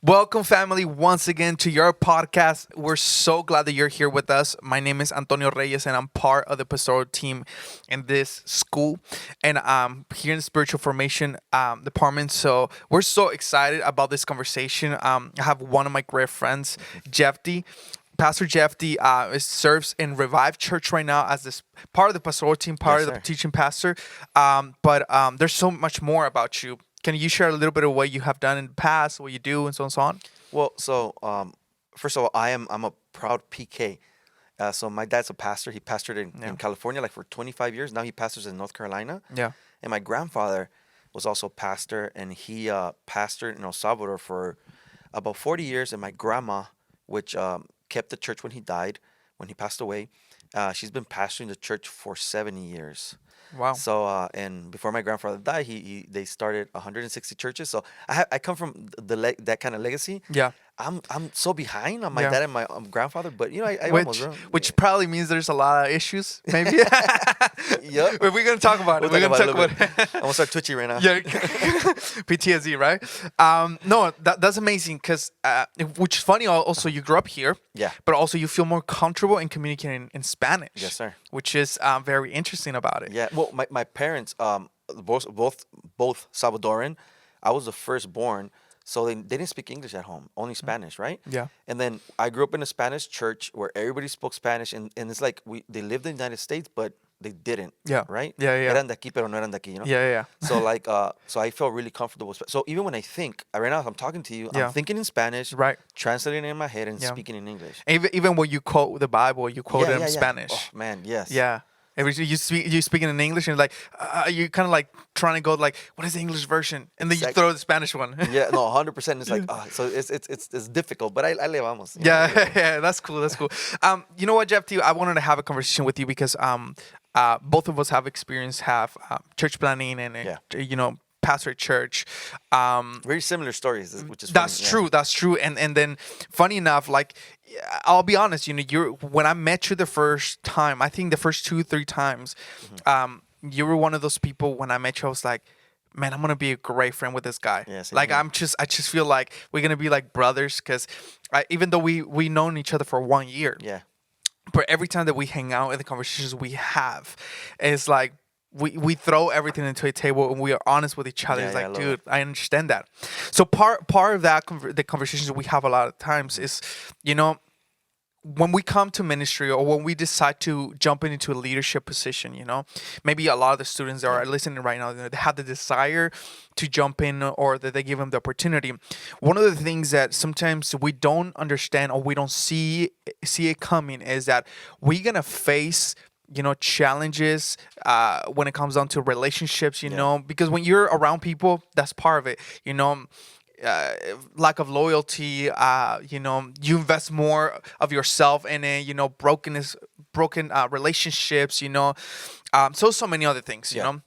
Welcome, family, once again to your podcast. We're so glad that you're here with us. My name is Antonio Reyes, and I'm part of the pastoral team in this school, and I'm here in the spiritual formation department. So we're so excited about this conversation. I have one of my great friends, Jeff D. Pastor Jeff D serves in Revive Church right now as this part of the pastoral team, part Yes, of the sir. teaching pastor. But there's so much more about you. Can you share a little bit of what you have done in the past, what you do, and so on and so on? First of all, I'm a proud PK. So my dad's a pastor. He pastored Yeah. in California like for 25 years. Now he pastors in North Carolina. Yeah. And my grandfather was also a pastor, and he pastored in El Salvador for about 40 years. And my grandma, which kept the church when he died, when he passed away, she's been pastoring the church for 70 years. Wow. And before my grandfather died, they started 160 churches. So I come from that kind of legacy. Yeah. I'm so behind on my Yeah. dad and my grandfather, but I almost Which run. which probably means there's a lot of issues, maybe. Yep. But we're gonna talk about it. We'll We're talk gonna about talk it a little about bit. it. I'm gonna start twitchy right now. Yeah, PTSD, right? No, that's amazing because which is funny. Also, you grew up here, Yeah. but also you feel more comfortable in communicating in Spanish. Yes, sir. Which is very interesting about it. Yeah. Well, my parents, both Salvadoran. I was the firstborn, so they didn't speak English at home, only Spanish, right? Yeah. And then I grew up in a Spanish church where everybody spoke Spanish, and it's like they lived in the United States, but they didn't. Yeah. Right. Yeah, yeah. Eran de aquí, pero no eran de aquí. Yeah. So I felt really comfortable. So even when I think, right now, as I'm talking to you, Yeah. I'm thinking in Spanish, Right. translating it in my head, and Yeah. speaking in English. Even when you quote the Bible, you quote it in Spanish. Oh man, yes. Yeah. Every you speaking in English and like you kind of like trying to go like what is the English version and then you Exact- throw the Spanish one. Yeah, no, 100%. It's like, so it's difficult, but I le vamos. Yeah, yeah, that's cool. That's cool. You know what, Jeff? Too, I wanted to have a conversation with you because both of us have experience, have church planning and pastor at church. Very similar stories, which is That's funny. Yeah. true. That's true. And then funny enough, like I'll be honest, you're when I met you the first time, I think the first 2-3 times, you were one of those people when I met you, I was like, man, I'm gonna be a great friend with this guy. Yeah, same Like here. I just feel like we're gonna be like brothers because even though we known each other for 1 year, Yeah. but every time that we hang out and the conversations we have, it's like we throw everything into a table and we are honest with each other. Yeah, It's yeah, I like, love dude, I understand that. So part of that the conversations we have a lot of times is, when we come to ministry or when we decide to jump into a leadership position, maybe a lot of the students that are listening right now, they have the desire to jump in or that they give them the opportunity. One of the things that sometimes we don't understand or we don't see it coming is that we're gonna face challenges when it comes down to relationships, because when you're around people, that's part of it, lack of loyalty, you invest more of yourself in it, broken relationships, so many other things, Yeah.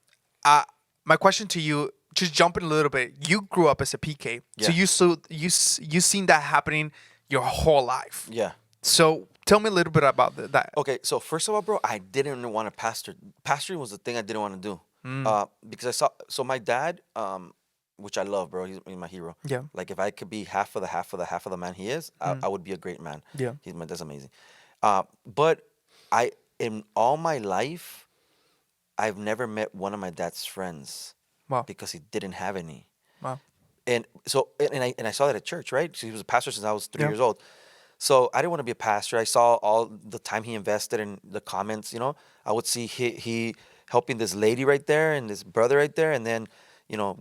my question to you, just jumping a little bit, you grew up as a PK, so Yeah. you seen that happening your whole life. Yeah. So tell me a little bit about that. Okay, so first of all, bro, I didn't want to pastor. Pastoring was the thing I didn't want to do. Because I saw. So my dad, which I love, bro. He's my hero. Yeah. Like if I could be half of the man he is, I would be a great man. Yeah. That's amazing. But in all my life, I've never met one of my dad's friends. Wow. Because he didn't have any. Wow. And so I saw that at church, right? So he was a pastor since I was 3 Yeah. years old. So I didn't want to be a pastor. I saw all the time he invested in the comments. I would see he helping this lady right there and this brother right there, and then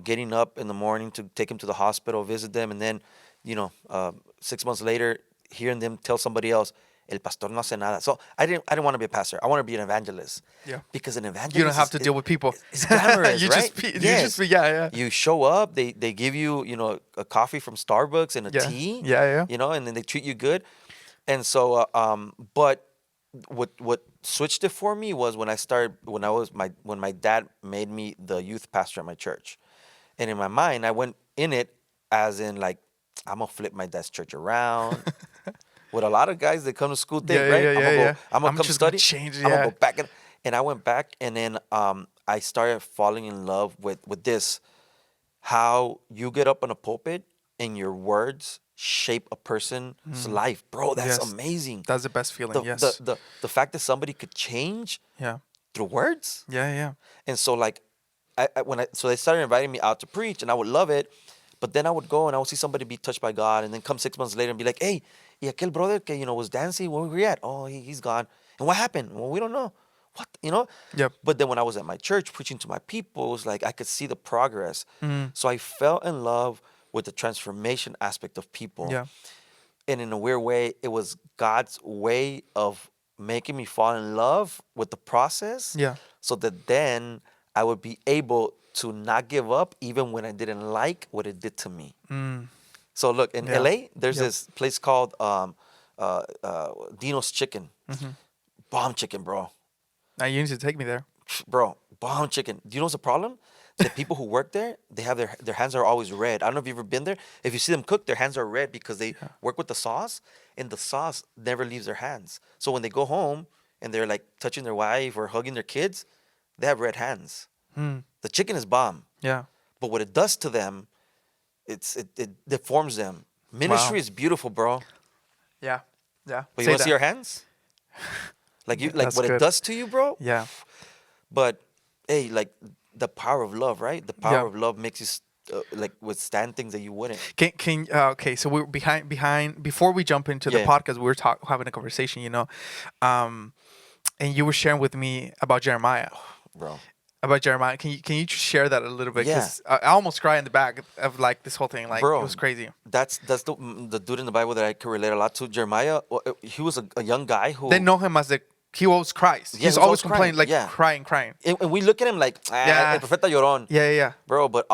getting up in the morning to take him to the hospital, visit them, and then 6 months later hearing them tell somebody else, El pastor no hace nada. So I didn't want to be a pastor. I want to be an evangelist. Yeah. Because an evangelist You don't have to is- deal with people. It's glamorous, you right? just yeah. You show up, they give you, a coffee from Starbucks and a Yeah. tea. Yeah. And then they treat you good. And so but what switched it for me was when my dad made me the youth pastor at my church. And in my mind, I went in it as in like, I'm gonna flip my dad's church around. What a lot of guys that come to school think, right? I'm gonna come just study. gonna change it, I'm gonna yeah. go back and I went back, and then I started falling in love with this, how you get up on a pulpit and your words shape a person's life, bro. That's Yes. amazing. That's the best feeling. The, the Yes. the the fact that somebody could change Yeah. through words. Yeah. Yeah. And so like so they started inviting me out to preach, and I would love it. But then I would go and I would see somebody be touched by God, and then come 6 months later and be like, hey, y aquel brother que was dancing, where were we at? Oh, he's gone. And what happened? Well, we don't know. What, Yep. But then when I was at my church preaching to my people, it was like I could see the progress. Mm. So I fell in love with the transformation aspect of people. Yeah. And in a weird way, it was God's way of making me fall in love with the process, Yeah. so that then I would be able to not give up even when I didn't like what it did to me. Mm. So look, in Yeah. LA, there's Yep. this place called Dino's Chicken. Mm-hmm. Bomb chicken, bro. Now you need to take me there. Bro, bomb chicken. Do you know what's the problem? The people who work there, they have their hands are always red. I don't know if you've ever been there. If you see them cook, their hands are red because they work with the sauce, and the sauce never leaves their hands. So when they go home and they're like touching their wife or hugging their kids, they have red hands. Mm. The chicken is bomb, Yeah. but what it does to them, it deforms them. Ministry Wow. is beautiful, bro. Yeah. Yeah. But you Say want to see that. our hands? Like That's what it good. does to you, bro. Yeah. But hey, like the power of love, right? The power Yeah. of love makes you like withstand things that you wouldn't. Can okay, so we're behind before we jump into the Yeah. podcast, we were having a conversation, um, and you were sharing with me about Jeremiah. Bro. Can you just share that a little bit? Yeah. 'Cause I almost cried in the back of like this whole thing. Like Bro, it was crazy. That's the dude in the Bible that I could relate a lot to. Jeremiah, he was a young guy who They know him as he always cries. Yeah, He's he was always always complaining, like crying. Yeah. crying. and we look at him like Yeah. el profeta llorón. Yeah, yeah. Bro, but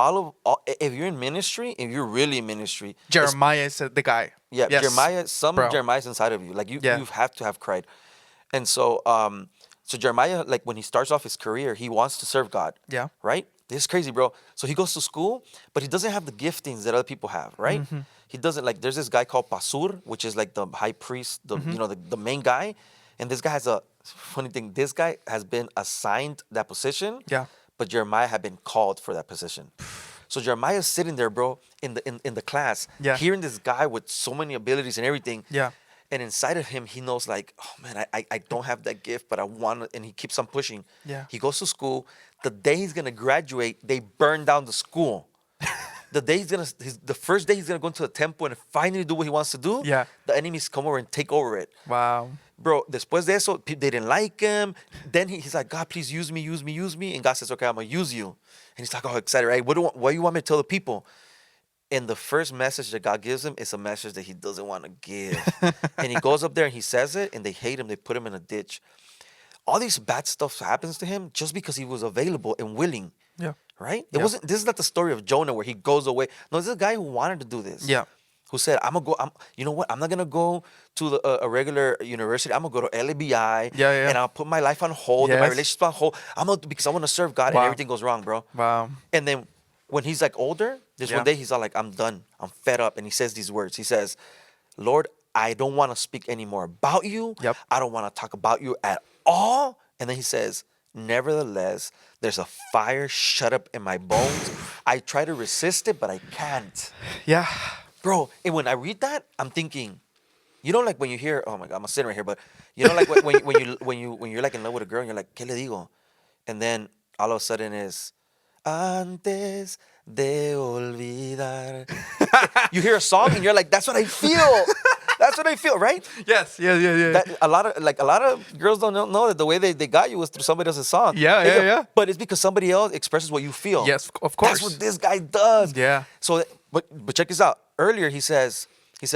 if you're in ministry, if you're really in ministry, Jeremiah is the guy. yeah, Yes, Jeremiah, some bro. of Jeremiah's inside of you. Like you Yeah. have to have cried. And so so Jeremiah, like when he starts off his career, he wants to serve God. Yeah. Right? This is crazy, bro. So he goes to school, but he doesn't have the giftings that other people have, right? Mm-hmm. He doesn't, like, there's this guy called Pasur, which is like the high priest, the main guy. And this guy has a funny thing. This guy has been assigned that position. Yeah. But Jeremiah had been called for that position. So Jeremiah's sitting there, bro, in the class, Yeah. hearing this guy with so many abilities and everything. Yeah. And inside of him, he knows like, oh man, I don't have that gift, but I want it. And he keeps on pushing. Yeah. He goes to school. The day he's gonna graduate, they burn down the school. The day the first day he's gonna go into the temple and finally do what he wants to do. Yeah. The enemies come over and take over it. Wow. Bro, después de eso, they didn't like him. Then he's like, God, please use me, use me, use me. And God says, okay, I'm gonna use you. And he's like, oh, excited, right? What do you want me to tell the people? And the first message that God gives him is a message that he doesn't want to give. And he goes up there and he says it, and they hate him. They put him in a ditch. All these bad stuff happens to him just because he was available and willing, Yeah. right? Yeah. This is not the story of Jonah where he goes away. No, this is a guy who wanted to do this. Yeah. Who said, you know what? I'm not going to go to a regular university. I'm going to go to LABI. Yeah. And I'll put my life on hold and my Yes. relationship on hold. Because I want to serve God, Wow. and everything goes wrong, bro. Wow. And then when he's like older, there's Yeah. one day he's all like, I'm done. I'm fed up. And he says these words. He says, Lord, I don't want to speak anymore about you. Yep. I don't want to talk about you at all. And then he says, nevertheless, there's a fire shut up in my bones. I try to resist it, but I can't. Yeah. Bro, and when I read that, I'm thinking, like when you hear, oh my God, I'm sitting right here, but like when you're like in love with a girl and you're like, ¿Qué le digo? And then all of a sudden is, antes de olvidar. You hear a song and you're like, that's what I feel. That's what I feel, right? Yes. Yeah. That a lot of girls don't know that the way they got you was through somebody else's song. Yeah. But it's because somebody else expresses what you feel. Yes, of course. That's what this guy does. Yeah. So, but check this out. Earlier he says, me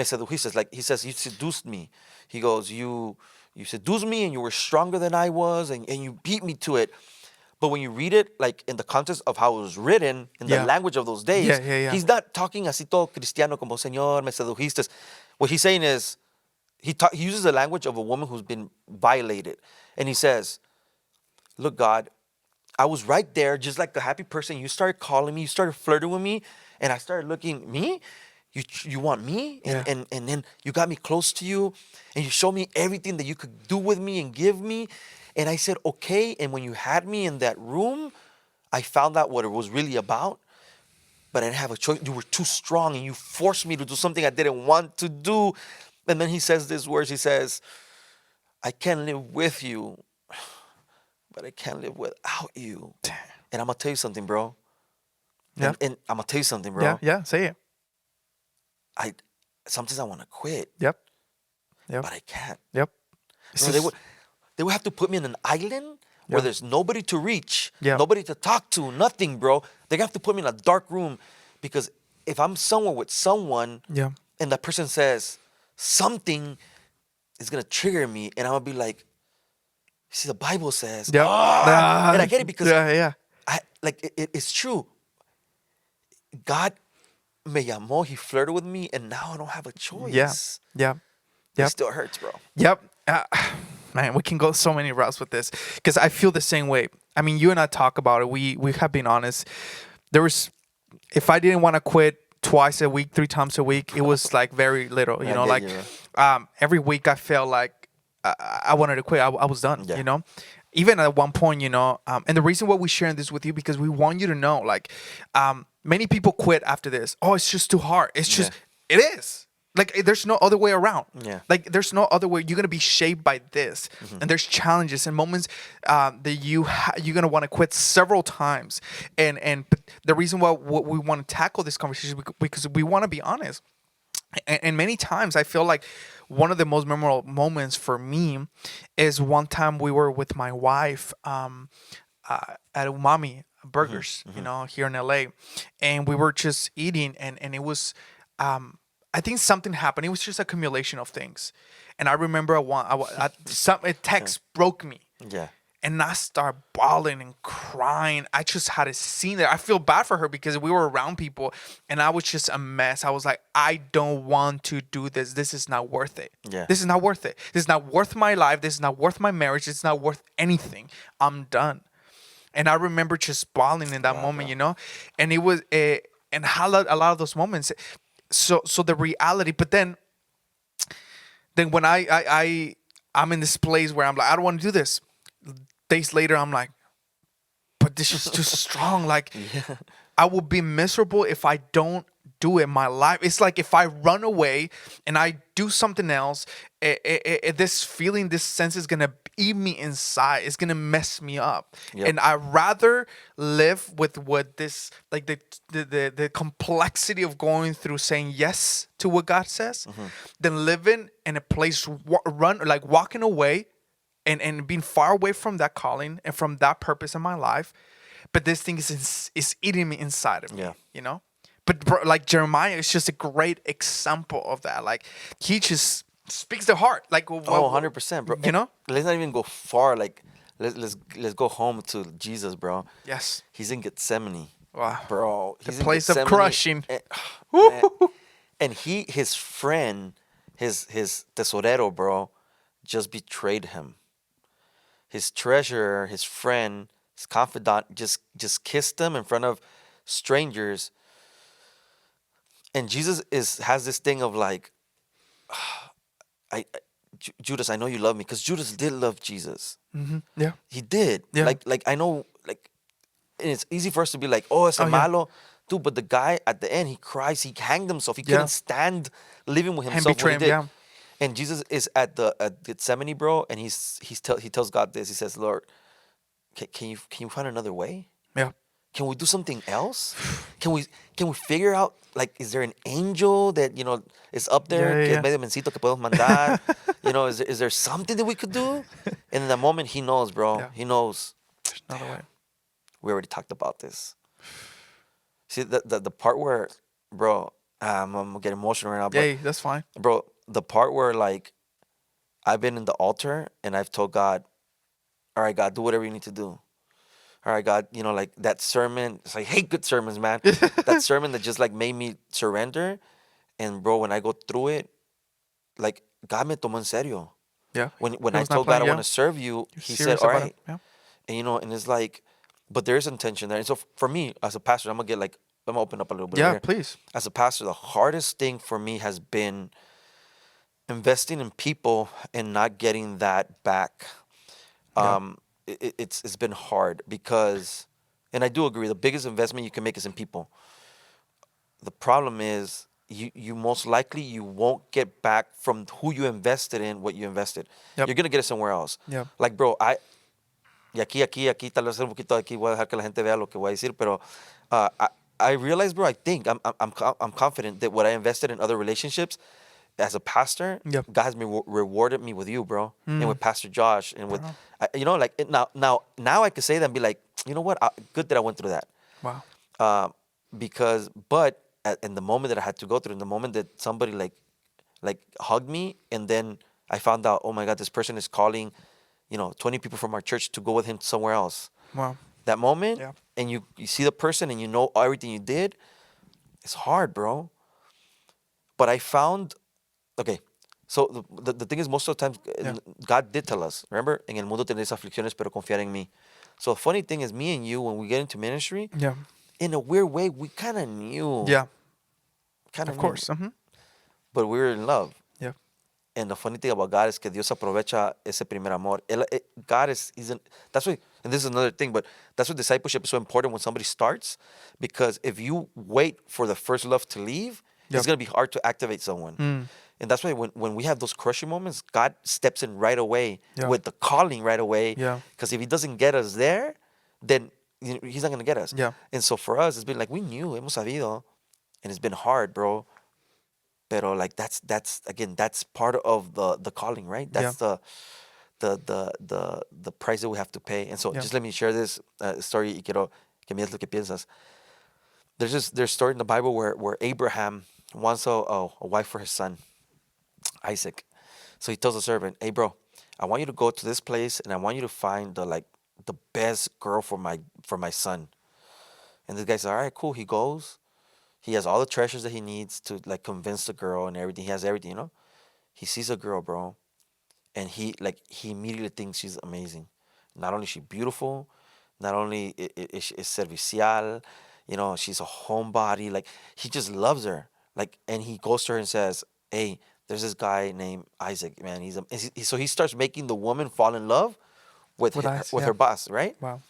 sedujiste. He says, you seduced me. He goes, you seduced me and you were stronger than I was and you beat me to it. But when you read it, like in the context of how it was written, in the Yeah. language of those days, Yeah. he's not talking así todo cristiano como Señor, me sedujiste. What he's saying is, he uses the language of a woman who's been violated. And he says, look, God, I was right there, just like a happy person. You started calling me, you started flirting with me, and I started looking, me? You want me? And then you got me close to you, and you showed me everything that you could do with me and give me. And I said, okay. And when you had me in that room, I found out what it was really about. but I didn't have a choice. You were too strong, and you forced me to do something I didn't want to do. And then he says these words. He says, I can live with you, but I can't live without you. And I'm gonna tell you something, bro. Yeah. And I'm gonna tell you something, Yeah. bro. Yeah. Say it. I sometimes I want to quit, Yep. Yep. but I can't. Yep. It's Bro, just- they would have to put me in an island where Yeah. there's nobody to reach, Yeah. nobody to talk to, nothing, bro. They have to put me in a dark room, because if I'm somewhere with someone yeah. and that person says something, is gonna trigger me, and I'm gonna be like, see, the Bible says, Yep. ah, and I get it, because yeah. Yeah. I like it's true. God me llamó, he flirted with me, and now I don't have a choice. Yeah. Yeah. It Yep. still hurts, bro. Yep. Man, we can go so many routes with this because I feel the same way. I mean, you and I talk about it. We have been honest. There was, if I didn't want to quit twice a week, 3 times a week, it was like very little. You I know, get like you, bro. every week I felt like I wanted to quit. I was done. Yeah. You know, even at one point, you know, and the reason why we're sharing this with you because we want you to know, like, many people quit after this. Oh, it's just too hard. It's just it is. Like there's no other way around. Yeah. Like there's no other way. You're gonna be shaped by this, and there's challenges and moments that you're gonna want to quit several times. But the reason why we want to tackle this conversation is because we want to be honest. And many times I feel like one of the most memorable moments for me is one time we were with my wife at Umami Burgers, you know, here in LA, and we were just eating, and it was. I think something happened. It was just accumulation of things, and I remember a text broke me, Yeah. and I started bawling and crying. I just had a scene there. I feel bad for her because we were around people, and I was just a mess. I was like, I don't want to do this. This is not worth it. Yeah. This is not worth it. This is not worth my life. This is not worth my marriage. It's not worth anything. I'm done. And I remember just bawling in that moment, you know, and it was and a lot of those moments. So the reality, but then when I'm in this place where I'm like, I don't want to do this. Days later, I'm like, but this is too strong. Like, I will be miserable if I don't do it. My life, it's like if I run away and I do something else, this feeling, this sense is gonna eat me inside. It's gonna mess me up. Yep. And I rather live with what this, like the complexity of going through saying yes to what God says, than living in a place walking away and being far away from that calling and from that purpose in my life. But this thing is eating me inside of me, Yeah. you know? But bro, like Jeremiah is just a great example of that. Like he just speaks the heart. Like, Oh, 100%, bro. You know? Let's not even go far. Like, let's go home to Jesus, bro. Yes. He's in Gethsemane, Wow. bro. The He's in place of Gethsemane, crushing. And, man, and his friend, his tesorero, bro, just betrayed him. His treasurer, his friend, his confidant, just kissed him in front of strangers. And Jesus has this thing of like, Judas, I know you love me, because Judas did love Jesus. Yeah. He did. Yeah. Like I know, like, and it's easy for us to be like, oh, it's a malo, dude. But the guy at the end, he cries. He hanged himself. He couldn't stand living with himself. betray When he him, did. And Jesus is at Gethsemane, bro, and he tells God this. He says, Lord, can you find another way? Yeah. Can we do something else? Can we figure out, like, is there an angel that, you know, is up there? Yeah. Que es medio mencito que podemos mandar? You know, is there something that we could do? And in that moment, he knows, bro. Yeah. He knows. There's another way. We already talked about this. See, the part where, bro, I'm gonna get emotional right now. But, Yeah, that's fine. bro, the part where, like, I've been in the altar and I've told God, all right, God, do whatever you need to do. All right, God, you know, like that sermon. It's like, I hate good sermons, man. That sermon that just like made me surrender. And bro, when I go through it, like God me tomó en serio. Yeah. When He I was not told God I playing, want to serve you, You're he said, serious all about right. it. Yeah. And you know, and it's like, but there is intention there. And so for me as a pastor, I'm gonna open up a little bit. Yeah, here. please. As a pastor, the hardest thing for me has been investing in people and not getting that back. It's been hard because, and I do agree, the biggest investment you can make is in people. The problem is you most likely you won't get back from who you invested in what you invested. Yep. You're gonna get it somewhere else. Yep. Like, bro, y aquí, tal vez un poquito de aquí voy a dejar que la gente vea lo que voy a decir, pero uh, I, I realize, bro, I think I'm confident that what I invested in other relationships as a pastor, Yep. God has rewarded me with you, bro, and with Pastor Josh, and with, Wow. like now I can say that and be like, you know what, good that I went through that, Wow. uh, because but in the moment that I had to go through, in the moment that somebody like hugged me, and then I found out, oh my God, this person is calling, 20 people from our church to go with him somewhere else. Wow. That moment, Yeah. and you see the person and you know everything you did, it's hard, bro. But I found, okay, so the thing is, most of the times, Yeah. God did tell us, remember, en el mundo tenéis aflicciones, pero confiar en mí. So the funny thing is, me and you, when we get into ministry, Yeah. in a weird way, we kind of knew, Yeah. kind of Of knew, course. Mm-hmm. but we were in love. Yeah. And the funny thing about God is que Dios aprovecha ese primer amor. God isn't. That's why, and this is another thing, but that's why discipleship is so important when somebody starts, because if you wait for the first love to leave, it's Yep. gonna be hard to activate someone. Mm. And that's why when we have those crushing moments, God steps in right away Yeah. with the calling right away. Yeah. Because if He doesn't get us there, then He's not gonna get us. Yeah. And so for us, it's been like we knew, hemos sabido, and it's been hard, bro. Pero like that's again that's part of the calling, right? Yeah. That's the price that we have to pay. And so Yeah. just let me share this story y quiero que me digas lo que piensas. There's a story in the Bible where Abraham wants a wife for his son, Isaac. So he tells the servant, "Hey bro, I want you to go to this place and I want you to find the best girl for my son." And this guy says, "All right, cool." He goes. He has all the treasures that he needs to like convince the girl and everything. He has everything. He sees a girl, bro, and he immediately thinks she's amazing. Not only is she beautiful, not only is servicial, she's a homebody. Like he just loves her. Like, and he goes to her and says, "Hey, there's this guy named Isaac, man. So he starts making the woman fall in love with With eyes. with Yeah. her boss, right? Wow.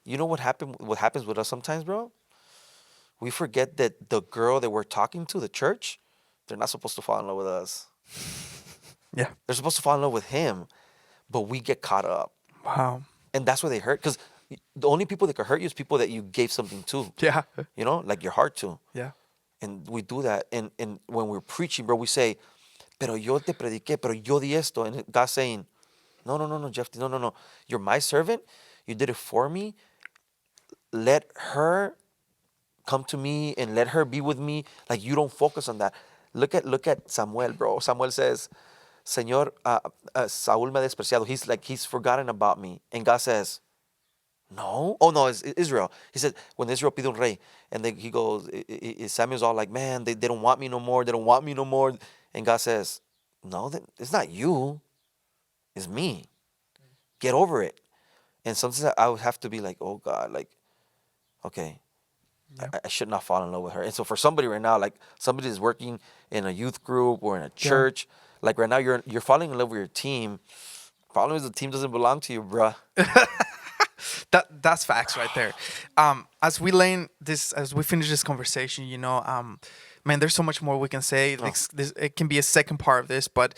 You know what happened? What happens with us sometimes, bro? We forget that the girl that we're talking to, the church, they're not supposed to fall in love with us. Yeah. They're supposed to fall in love with him, but we get caught up. Wow. And that's where they hurt. Because the only people that can hurt you is people that you gave something to, Yeah. like your heart to. Yeah. And we do that. And when we're preaching, bro, we say, pero yo te prediqué, pero yo di esto. And God's saying, no, no, no, no, Jeff, no, no, no. You're my servant. You did it for me. Let her come to me and let her be with me. Like you don't focus on that. Look at Samuel, bro. Samuel says, Señor, Saúl me ha despreciado. He's forgotten about me. And God says, no. Oh no, it's Israel. He said, when Israel pide un rey, and then he goes, Samuel's all like, man, they don't want me no more. They don't want me no more. And God says, no, it's not you. It's me. Get over it. And sometimes I would have to be like, oh God, like, okay, Yeah. I should not fall in love with her. And so for somebody right now, like somebody is working in a youth group or in a Yeah. church, like right now you're falling in love with your team. Problem is the team doesn't belong to you, bruh. That's facts right there. As we finish this conversation, man, there's so much more we can say. It can be a second part of this, but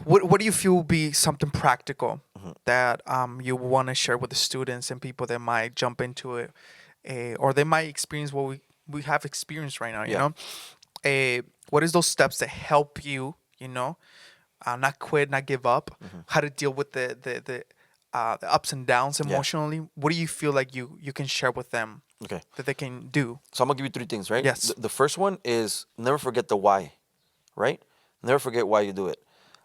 what do you feel will be something practical that you want to share with the students and people that might jump into it, or they might experience what we have experienced right now? What is those steps that help you? Not quit, not give up. How to deal with the ups and downs Yeah. emotionally. What do you feel like you can share with them Okay. that they can do? So I'm gonna give you three things, right? Yes. The first one is never forget the why, right? Never forget why you do it.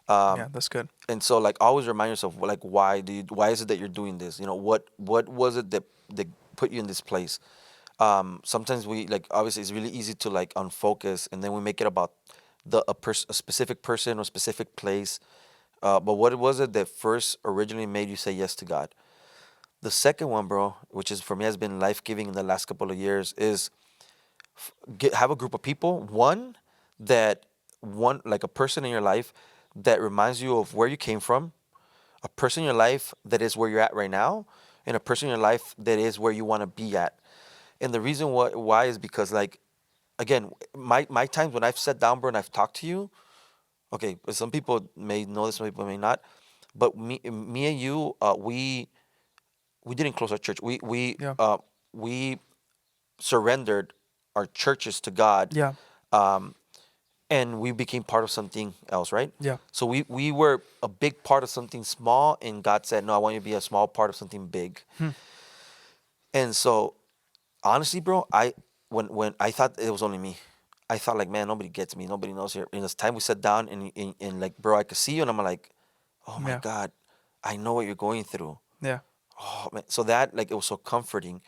Yeah, that's good. And so like always remind yourself like why is it that you're doing this? What was it that put you in this place? Sometimes we like obviously it's really easy to like unfocus and then we make it about a specific person or specific place. But what was it that first originally made you say yes to God? The second one, bro, which is for me has been life giving in the last couple of years, is have a group of people. One like a person in your life that reminds you of where you came from, a person in your life that is where you're at right now, and a person in your life that is where you want to be at. And the reason why is because like again, my times when I've sat down, bro, and I've talked to you. Okay, some people may know this, some people may not. But me and you, we didn't close our church. Yeah. We surrendered our churches to God, Yeah. um, and we became part of something else, right? Yeah. So we were a big part of something small, and God said, "No, I want you to be a small part of something big." Hmm. And so, honestly, bro, when I thought it was only me, I thought like, man, nobody gets me, nobody knows here. And it's time we sat down and like, bro, I could see you, and I'm like, oh my Yeah. God, I know what you're going through. Yeah. Oh man, so that like it was so comforting.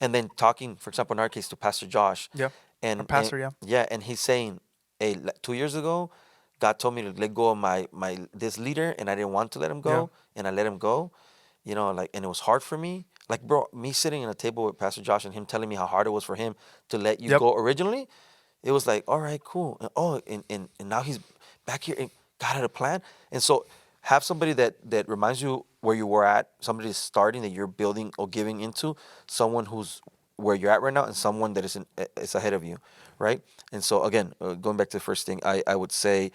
And then talking, for example, in our case, to Pastor Josh, Yeah. Our and pastor. Yeah. yeah, and he's saying, hey, 2 years ago, God told me to let go of my this leader, and I didn't want to let him Yeah. go, and I let him go, like, and it was hard for me. Like, bro, me sitting at a table with Pastor Josh and him telling me how hard it was for him to let you Yep. go originally, it was like, all right, cool. And now he's back here and God had a plan. And so have somebody that reminds you where you were at, somebody that's starting that you're building or giving into, someone who's where you're at right now, and someone that is ahead of you, right? And so again, going back to the first thing, I would say,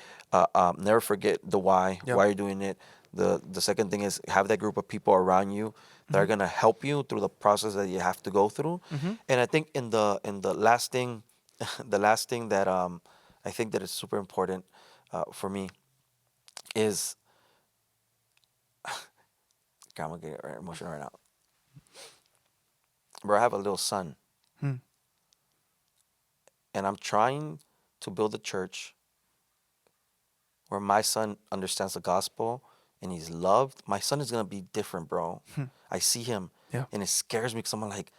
never forget the Yep. why you're doing it. The second thing is have that group of people around you that Hmm. are gonna help you through the process that you have to go through. Hmm. And I think in the last thing, the last thing that I think that is super important for me is, God, I'm gonna get emotional right now. Bro, I have a little son, Hmm. and I'm trying to build a church where my son understands the gospel and he's loved. My son is gonna be different, bro. Hmm. I see him, Yeah. and it scares me because I'm like,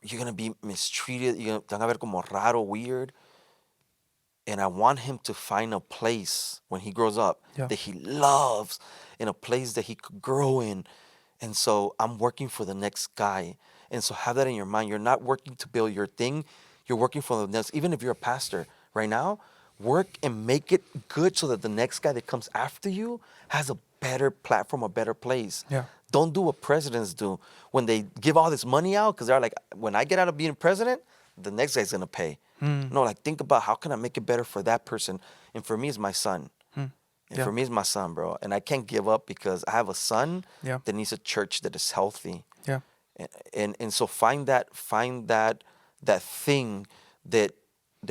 you're gonna be mistreated. You're gonna te van a ver como raro, weird. And I want him to find a place when he grows up Yeah. that he loves, in a place that he could grow in. And so I'm working for the next guy. And so have that in your mind. You're not working to build your thing. You're working for the next. Even if you're a pastor right now, work and make it good so that the next guy that comes after you has a better platform, a better place. Yeah. Don't do what presidents do when they give all this money out, because they're like, when I get out of being president, the next guy's gonna pay. Hmm. No, like, think about how can I make it better for that person. And for me, it's my son. Hmm. And Yeah. for me, it's my son, bro. And I can't give up because I have a son Yeah. that needs a church that is healthy. Yeah. And so find that thing that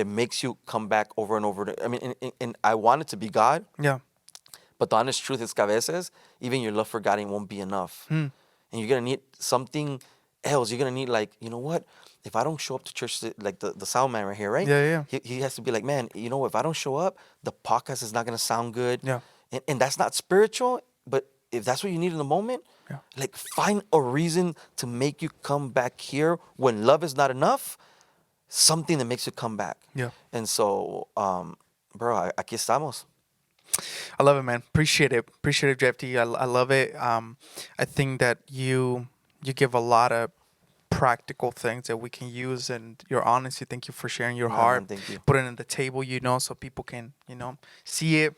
makes you come back over and over. I mean, and I want it to be God, Yeah. but the honest truth is que a veces, even your love for God won't be enough. Hmm. And you're going to need something else. You're going to need, like, you know what? If I don't show up to church, like the sound man right here, right? Yeah. Yeah. He has to be like, man, you know, if I don't show up, the podcast is not going to sound good. Yeah. And that's not spiritual, but if that's what you need in the moment, Yeah. like, find a reason to make you come back here when love is not enough, something that makes you come back. Yeah. And so, bro, aquí estamos. I love it, man. Appreciate it. Appreciate it, JFT. I love it. I think that you give a lot of practical things that we can use, and your honesty. Thank you for sharing your Nah, heart, man, thank you. putting it on the table, so people can, see it.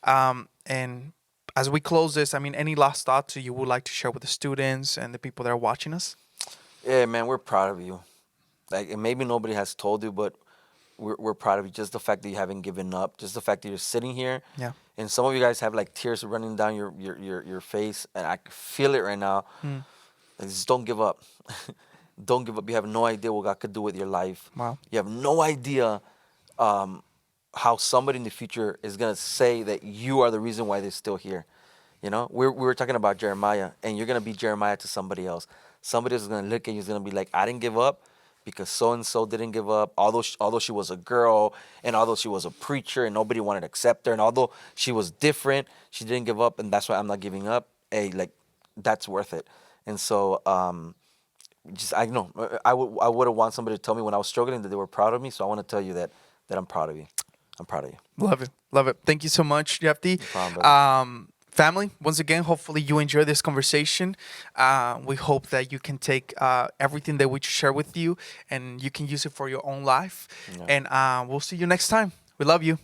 And as we close this, I mean, any last thoughts you would like to share with the students and the people that are watching us? Yeah, man, we're proud of you. Like, and maybe nobody has told you, but we're proud of you. Just the fact that you haven't given up, just the fact that you're sitting here, Yeah. and some of you guys have like tears running down your face, and I can feel it right now. Hmm. Like, just don't give up. Don't give up. You have no idea what God could do with your life. Wow. You have no idea how somebody in the future is gonna say that you are the reason why they're still here. We were talking about Jeremiah, and you're gonna be Jeremiah to somebody else. Somebody is gonna look at you, is gonna be like, I didn't give up because so and so didn't give up. Although she was a girl, and although she was a preacher, and nobody wanted to accept her, and although she was different, she didn't give up, and that's why I'm not giving up. Hey, like, that's worth it. And so, just I know I would have want somebody to tell me when I was struggling that they were proud of me. So I want to tell you that I'm proud of you. I'm proud of you. Love it. Love it. Thank you so much, Jeffy. problem, brother. Family, once again, hopefully you enjoy this conversation. We hope that you can take everything that we share with you and you can use it for your own life. Yeah. And we'll see you next time. We love you.